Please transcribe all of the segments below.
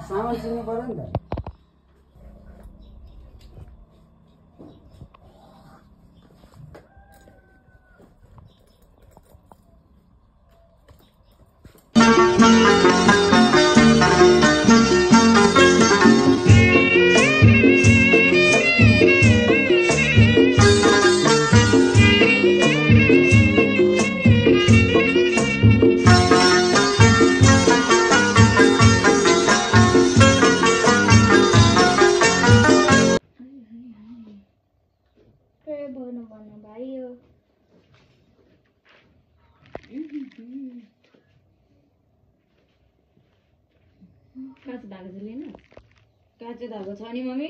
सामान चिन्नु पर्यो नि त काँचो धागो चाहिँ लिनु काँचो धागो छ नि मम्मी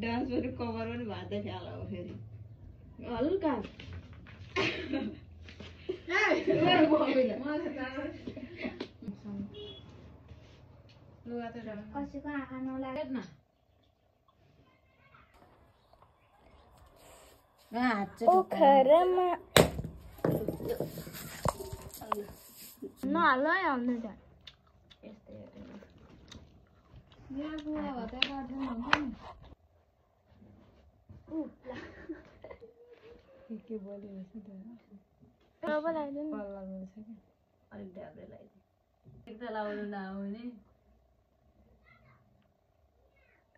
डान्स पनि कभर पनि भाँदै फ्याल हो फेरि हल्का कसैको आँखा नलागेन न पोखरमा नहाल है आउनु त के बोलिरहेछ त अब लाग्दैन अलिक ढ्याब्रे लगाइदियो एक त लाउनु नआउने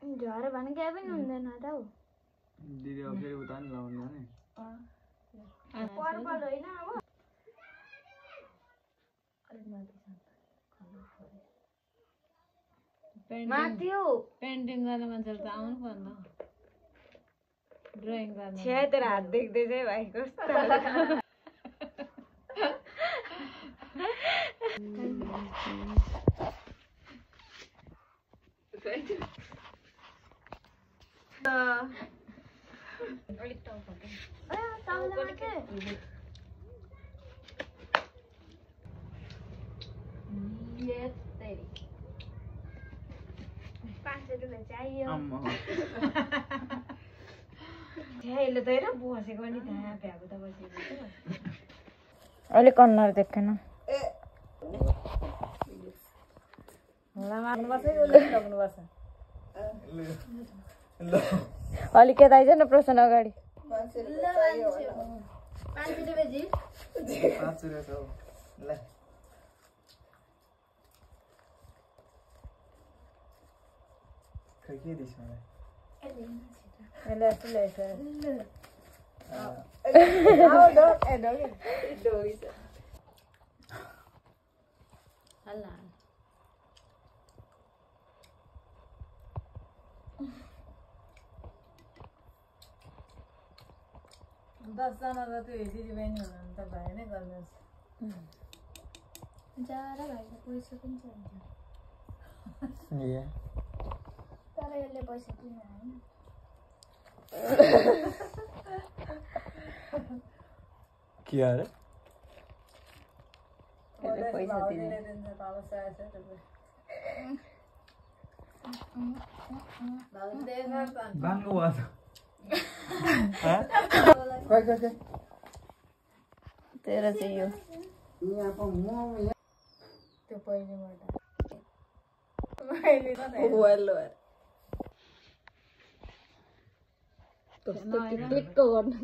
झरे भने केही पनि हुँदैन त हौ दिदी अब फेरि उता नि लाउनु जाने पर्पल होइन अब माथि हौ पेन्टिङ गर्ने मान्छेले त आउनु पर्ने ड्रइङ गर्ने छ्या तेरो हात देख्दै चाहिँ भाइ कस्तो अलिक टाउको चाहियो यसले त होइन बसेको नि त्यहाँ भ्याएको त बसेको अलिक कन्नर देख्दैन अलिक यता आइज न प्रश्न अगाडि 5 रुपैयाँ छ ल के दिस मलाई दसजना त त्यो दिदी बहिनी हुनुहुन्छ त भाइ नै गर्नुहोस् जारा भाइको पैसा पनि चाहिन्छ तर यसले पैसा दिनु होइन के अरे पैसा दिने बाङ्गो भयो खै तेरो चाहिँ यो यहाँको म त्यो पहिलेबाट टिक्को गर्नु